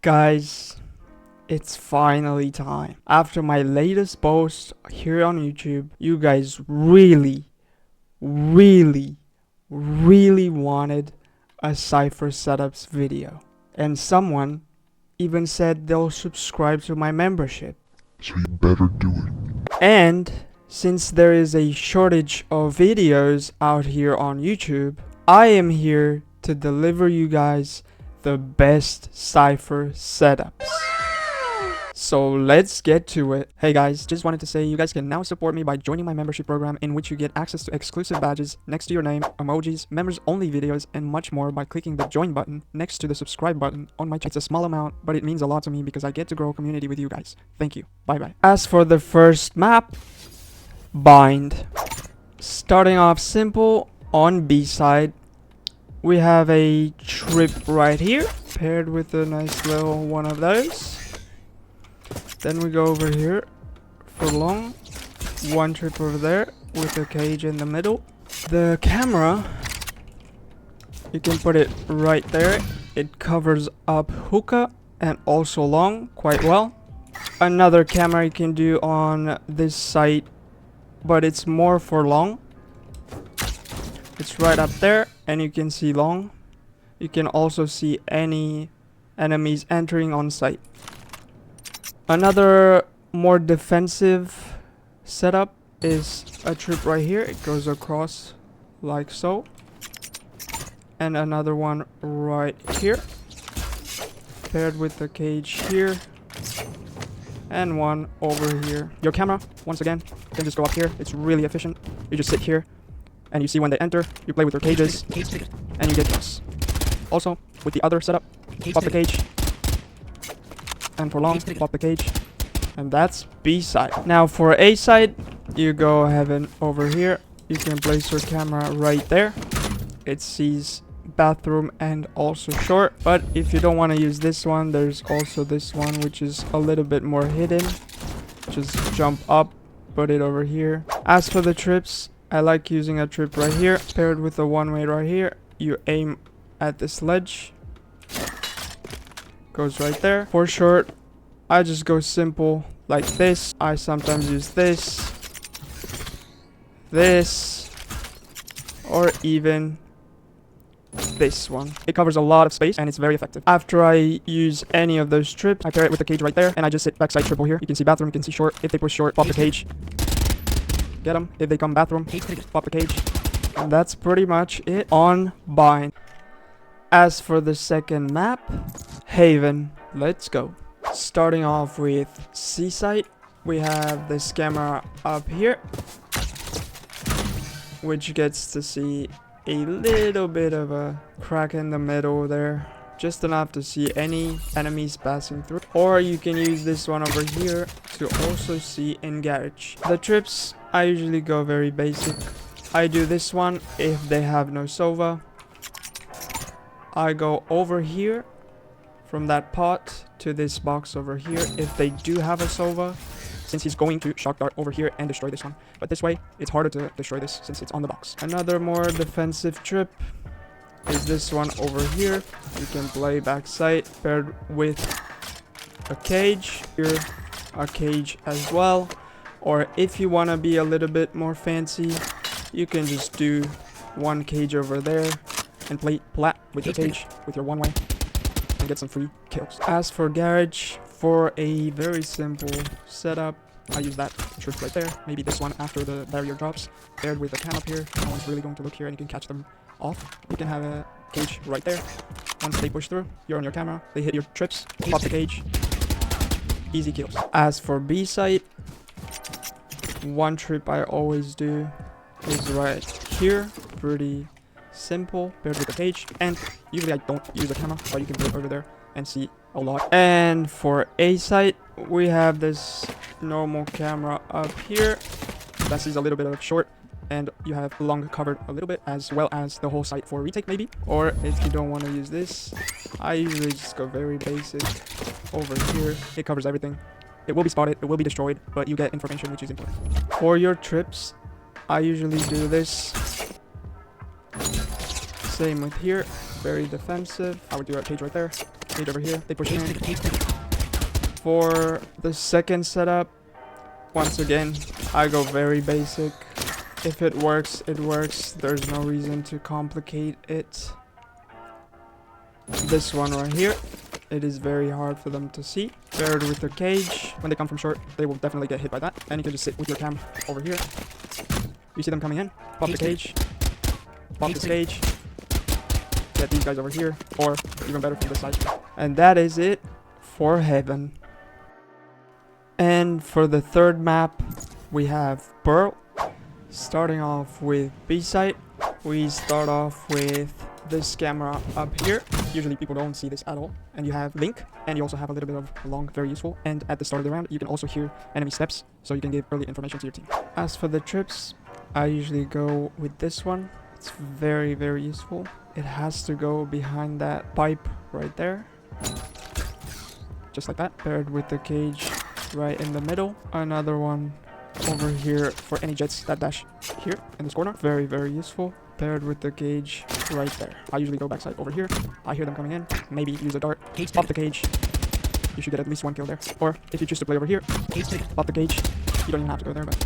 Guys, it's finally time. After my latest post here on YouTube, you guys really wanted a Cypher setups video. And someone even said they'll subscribe to my membership. So you better do it. And since there is a shortage of videos out here on YouTube, I am here to deliver you guys the best Cypher setups. So let's get to it. Hey guys, just wanted to say you guys can now support me by joining my membership program, in which you get access to exclusive badges next to your name, emojis, members only videos, and much more by clicking the join button next to the subscribe button on my channel. It's a small amount, but it means a lot to me because I get to grow a community with you guys. Thank you. Bye bye. As for the first map, Bind. Starting off simple on B side, we have a trip right here paired with a nice little one of those. Then we go over here for long, one trip over there with a cage in the middle. The camera, you can put it right there. It covers up hookah and also long quite well. Another camera you can do on this site, but it's more for long. It's right up there and you can see long. You can also see any enemies entering on site. Another more defensive setup is a trip right here. It goes across like so. And another one right here, paired with the cage here. And one over here. Your camera, once again, can just go up here. It's really efficient. You just sit here and you see when they enter. You play with your cages and you get kills. Also, with the other setup, pop the cage. And for long, pop the cage. And that's B side. Now for A side, you go heaven over here. You can place your camera right there. It sees bathroom and also short. But if you don't want to use this one, there's also this one, which is a little bit more hidden. Just jump up, put it over here. As for the trips, I like using a trip right here paired with a one-way right here. You aim at this ledge, goes right there. For short, I just go simple like this. I sometimes use this, or even this one. It covers a lot of space and it's very effective. After I use any of those trips, I pair it with the cage right there and I just sit backside triple here. You can see bathroom, you can see short. If they push short, pop the cage. Get them. If they come bathroom, pop the cage. And that's pretty much it on Bind. As for the second map, Haven. Let's go. Starting off with C site, we have this camera up here, which gets to see a little bit of a crack in the middle there, just enough to see any enemies passing through. Or you can use this one over here to also see in garage. The trips, I usually go very basic. I do this one if they have no Sova. I go over here from that pot to this box over here if they do have a Sova, since he's going to shock dart over here and destroy this one. But this way, it's harder to destroy this since it's on the box. Another more defensive trip is this one over here. You can play backside paired with a cage. Here, a cage as well. Or if you want to be a little bit more fancy, you can just do one cage over there and play plat with your cage with your one way and get some free kills. As for garage, for a very simple setup, I use that trip right there. Maybe this one after the barrier drops, paired with a cam up here. No one's really going to look here and you can catch them off. You can have a cage right there. Once they push through, you're on your camera. They hit your trips, pop the cage. Easy kills. As for B site, one trip I always do is right here. Pretty simple, paired with a cage. And usually I don't use a camera, but you can put it over there and see a lot. And for A site, we have this normal camera up here that sees a little bit of short, and you have long covered a little bit, as well as the whole site for retake maybe. Or if you don't want to use this, I usually just go very basic over here. It covers everything. It will be spotted, it will be destroyed, but you get information, which is important. For your trips, I usually do this. Same with here, very defensive. I would do a cage right there. Cage over here. They push in. For the second setup, once again, I go very basic. If it works, it works. There's no reason to complicate it. This one right here, it is very hard for them to see. Paired with the cage. When they come from short, they will definitely get hit by that. And you can just sit with your cam over here. You see them coming in. Pop the cage. Pop the cage. Get these guys over here. Or even better from this side. And that is it for Heaven. And for the third map, we have Pearl. Starting off with B site, we start off with this camera up here. Usually people don't see this at all. And you have Link, and you also have a little bit of long, very useful. And at the start of the round, you can also hear enemy steps, so you can give early information to your team. As for the trips, I usually go with this one. It's very, very useful. It has to go behind that pipe right there. Just like that, paired with the cage right in the middle. Another one over here for any jets that dash here in this corner. Very, very useful. Paired with the cage right there. I usually go backside over here. I hear them coming in. Maybe use a dart. Pop the cage. You should get at least one kill there. Or if you choose to play over here, pop the cage. You don't even have to go there, but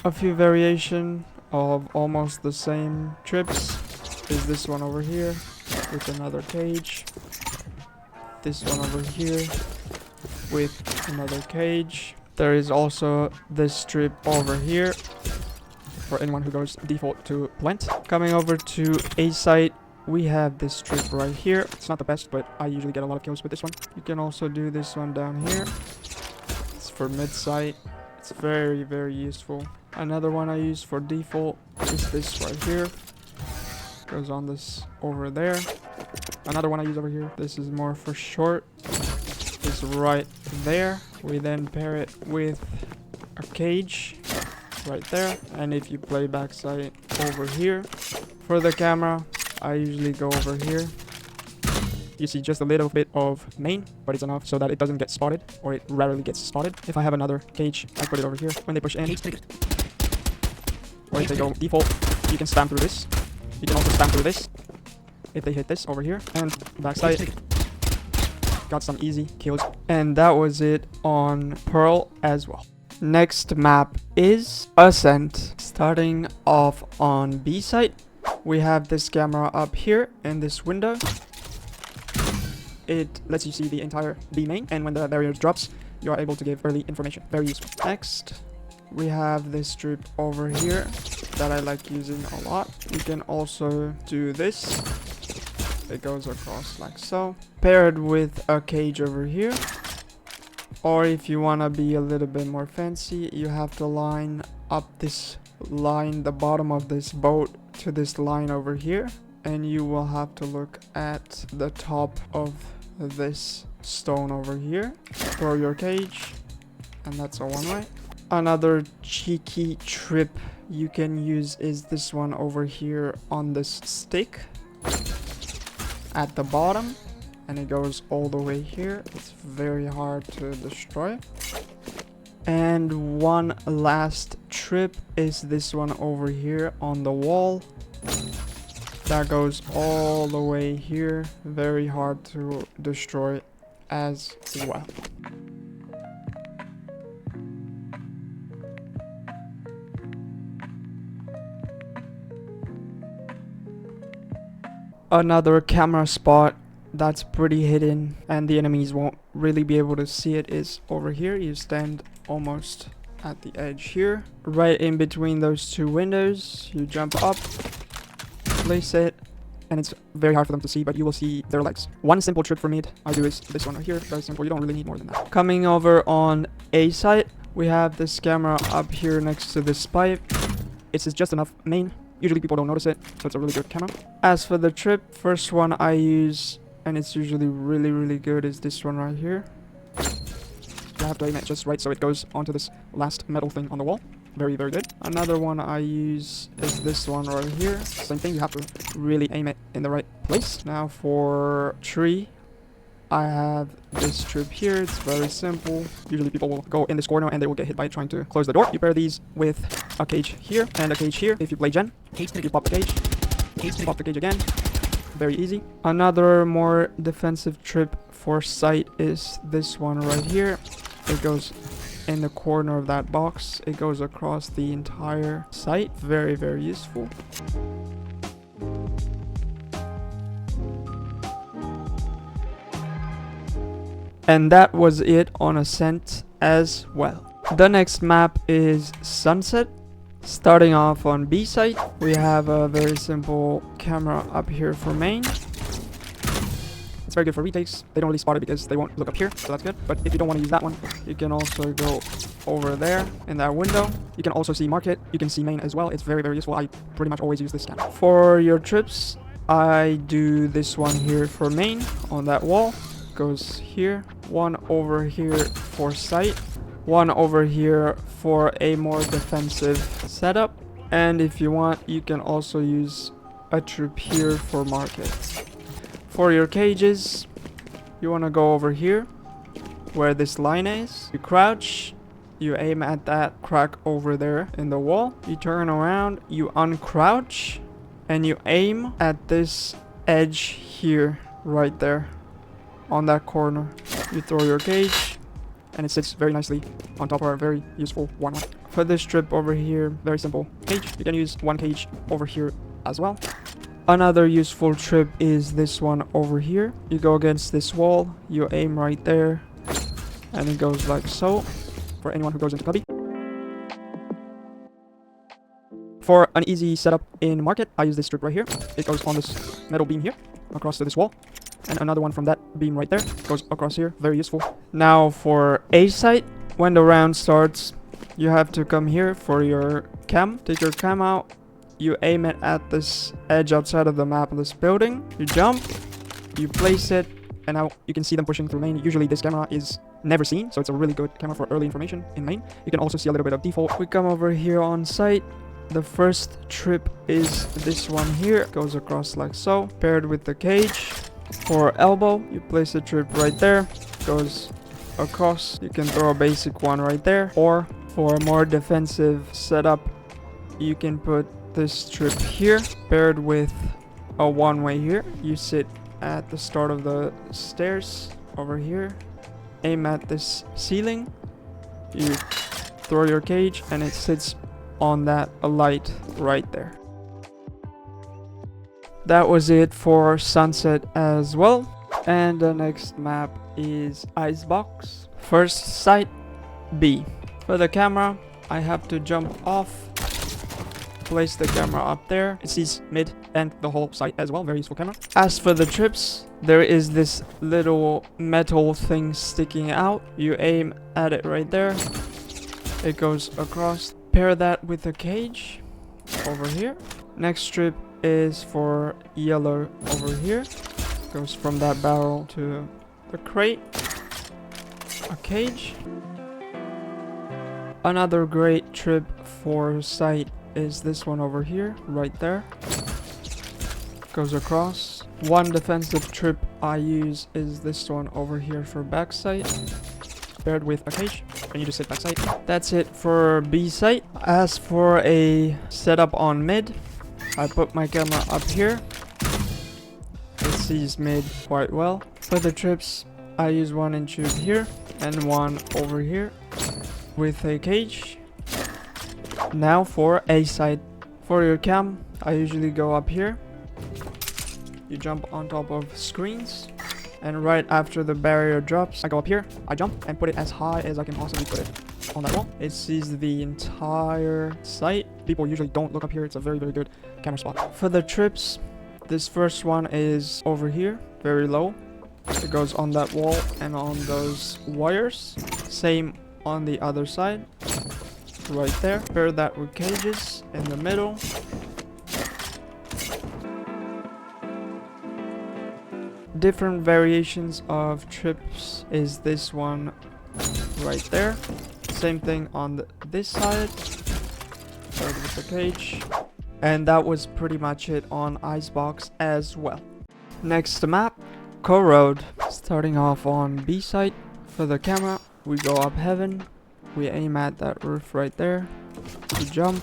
a few variation of almost the same trips is this one over here with another cage. This one over here with another cage. There is also this strip over here for anyone who goes default to plant. Coming over to A site, we have this strip right here. It's not the best, but I usually get a lot of kills with this one. You can also do this one down here. It's for mid site. It's very, very useful. Another one I use for default is this right here. Goes on this over there. Another one I use over here. This is more for short. It's right there. We then pair it with a cage right there. And if you play backside over here, for the camera, I usually go over here. You see just a little bit of main, but it's enough so that it doesn't get spotted, or it rarely gets spotted. If I have another cage, I put it over here. When they push in, or if they go default, you can spam through this. You can also spam through this if they hit this over here. And backside, got some easy kills. And that was it on Pearl as well. Next map is Ascent. Starting off on B site, we have this camera up here in this window. It lets you see the entire B main, and when the barrier drops, you are able to give early information. Very useful. Next, we have this strip over here that I like using a lot. You can also do this. It goes across like so, paired with a cage over here. Or if you want to be a little bit more fancy, you have to line up this line, the bottom of this boat, to this line over here, and you will have to look at the top of this stone over here. Throw your cage, and that's a one-way. Another cheeky trip you can use is this one over here on this stick at the bottom, and it goes all the way here. It's very hard to destroy. And one last trip is this one over here on the wall. That goes all the way here. Very hard to destroy as well. Another camera spot that's pretty hidden and the enemies won't really be able to see it is over here. You stand almost at the edge here, right in between those two windows. You jump up, place it, and it's very hard for them to see, but you will see their legs. One simple trick for me I do is this one right here. Very simple. You don't really need more than that. Coming over on A site, we have this camera up here next to this pipe. It's just enough main. Usually people don't notice it, so it's a really good camera. As for the trip, first one I use, and it's usually really, really good, is this one right here. You have to aim it just right so it goes onto this last metal thing on the wall. Very, very good. Another one I use is this one right here. Same thing, you have to really aim it in the right place. Now for tree, I have this trip here. It's very simple. Usually people will go in this corner and they will get hit by trying to close the door. You pair these with a cage here and a cage here. If you play gen, you pop the cage, pop the cage again, very easy. Another more defensive trip for sight is this one right here. It goes in the corner of that box. It goes across the entire site. Very, very useful. And that was it on Ascent as well. The next map is Sunset. Starting off on B site, we have a very simple camera up here for main. It's very good for retakes. They don't really spot it because they won't look up here, so that's good. But if you don't want to use that one, you can also go over there in that window. You can also see market. You can see main as well. It's very, very useful. I pretty much always use this camera. For your trips, I do this one here for main on that wall. Goes here. One over here for sight. One over here for a more defensive setup. And if you want, you can also use a trip here for market. For your cages, you want to go over here where this line is. You crouch, you aim at that crack over there in the wall. You turn around, you uncrouch, and you aim at this edge here, right there, on that corner. You throw your cage, and it sits very nicely on top of a very useful warmup. For this strip over here, very simple cage. You can use one cage over here as well. Another useful trip is this one over here. You go against this wall, you aim right there, and it goes like so, for anyone who goes into cubby. For an easy setup in market, I use this strip right here. It goes on this metal beam here, across to this wall. And another one from that beam right there goes across here. Very useful. Now for A site, when the round starts, you have to come here for your cam. Take your cam out. You aim it at this edge outside of the map of this building. You jump. You place it. And now you can see them pushing through main. Usually this camera is never seen, so it's a really good camera for early information in main. You can also see a little bit of default. We come over here on site. The first trip is this one here. Goes across like so, paired with the cage. For elbow, you place the trip right there, goes across. You can throw a basic one right there, or for a more defensive setup, you can put this trip here, paired with a one-way here. You sit at the start of the stairs over here, aim at this ceiling, you throw your cage, and it sits on that light right there. That was it for Sunset as well. And the next map is Icebox. First site, B. For the camera, I have to jump off, place the camera up there. It sees mid and the whole site as well. Very useful camera. As for the trips, there is this little metal thing sticking out. You aim at it right there. It goes across. Pair that with a cage over here. Next trip is for yellow over here. Goes from that barrel to the crate. A cage. Another great trip for sight is this one over here, right there. Goes across. One defensive trip I use is this one over here for backside, paired with a cage, and you just sit backside. That's it for B site. As for a setup on mid, I put my camera up here. It sees mid quite well. For the trips, I use one in tube here and one over here with a cage. Now for A side. For your cam, I usually go up here. You jump on top of screens, and right after the barrier drops, I go up here, I jump and put it as high as I can possibly put it on that wall. It sees the entire site. People usually don't look up here. It's a very, very good camera spot. For the trips, this first one is over here, very low. It goes on that wall and on those wires. Same on the other side, right there. Pair that with cages in the middle. Different variations of trips is this one right there. Same thing on this side, paired with the cage. And that was pretty much it on Icebox as well. Next map, Corrode. Starting off on B side. For the camera, we go up heaven. We aim at that roof right there. We jump.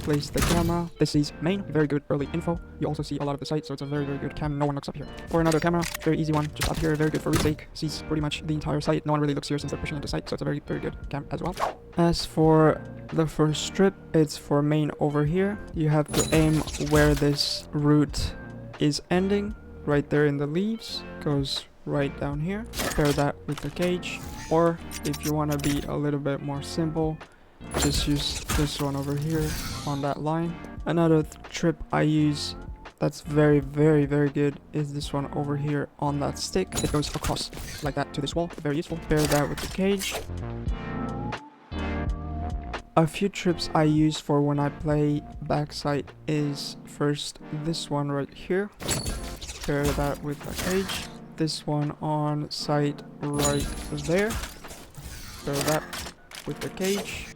place the camera. This is main, very good early info. You also see a lot of the site, so it's a very good cam. No one looks up here. For another camera, very easy one, just up here, very good for retake. Sees pretty much the entire site. No one really looks here since they're pushing into site, so it's a very good cam as well. As for the first strip, it's for main over here. You have to aim where this route is ending, right there in the leaves. Goes right down here. Pair that with the cage, or if you want to be a little bit more simple, just use this one over here on that line. Another trip I use that's very good is this one over here on that stick. It goes across like that to this wall. Very useful. Pair that with the cage. A few trips I use for when I play backside is first this one right here. Pair that with the cage. This one on site right there. Pair that with the cage.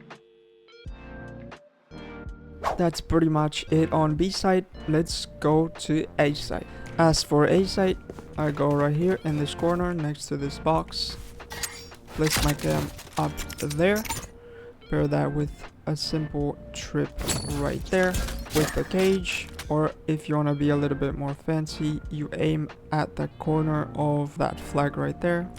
That's pretty much it on B side. Let's go to A side. As for A side, I go right here in this corner next to this box. Place my cam up there. Pair that with a simple trip right there with the cage. Or if you want to be a little bit more fancy, you aim at the corner of that flag right there.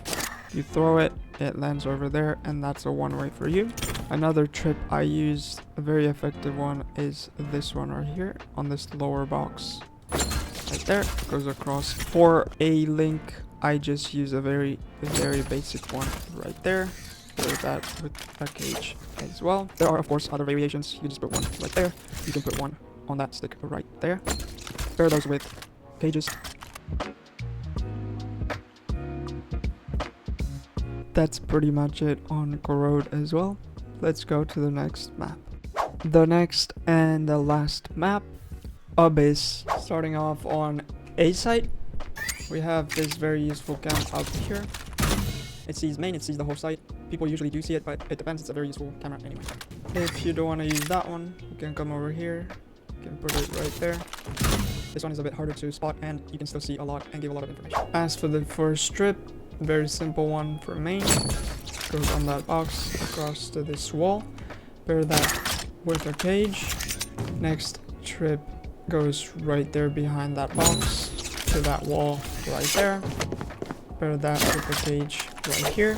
You throw it, it lands over there, and that's a one-way for you. Another trip I use, a very effective one, is this one right here on this lower box. Right there, goes across. For a link, I just use a very basic one right there. Pair that with a cage as well. There are of course other variations. You can just put one right there. You can put one on that stick right there. Pair those with cages. That's pretty much it on Corrode as well. Let's go to the next map. The next and the last map, Abyss. Starting off on A site, we have this very useful cam up here. It sees main, it sees the whole site. People usually do see it, but it depends. It's a very useful camera anyway. If you don't want to use that one, you can come over here. You can put it right there. This one is a bit harder to spot, and you can still see a lot and give a lot of information. As for the first strip, very simple one for main. Goes on that box across to this wall. Pair that with a cage. Next trip goes right there behind that box to that wall right there. Pair that with the cage right here.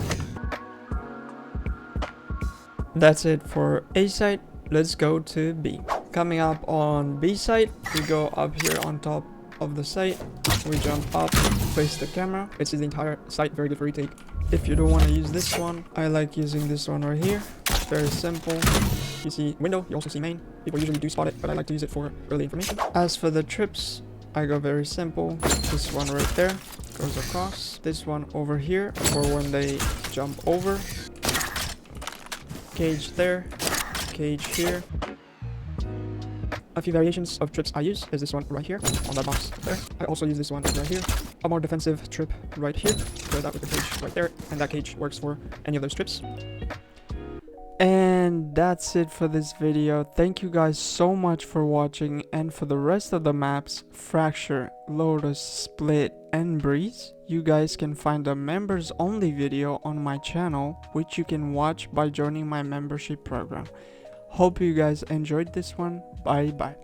That's it for A site. Let's go to B. Coming up on B site, we go up here on top of the site. We jump up, place the camera. It's the entire site, very good for retake. If you don't want to use this one, I like using this one right here. Very simple. You see window, you also see main. People usually do spot it, but I like to use it for early information. As for the trips, I go very simple. This one right there goes across. This one over here for when they jump over. Cage there, cage here. A few variations of trips I use is this one right here on that box there. I also use this one right here. A more defensive trip right here. Pair that with the cage right there, and that cage works for any of those trips. And that's it for this video. Thank you guys so much for watching, and for the rest of the maps, Fracture, Lotus, Split, and Breeze, you guys can find a members only video on my channel, which you can watch by joining my membership program. Hope you guys enjoyed this one. Bye bye.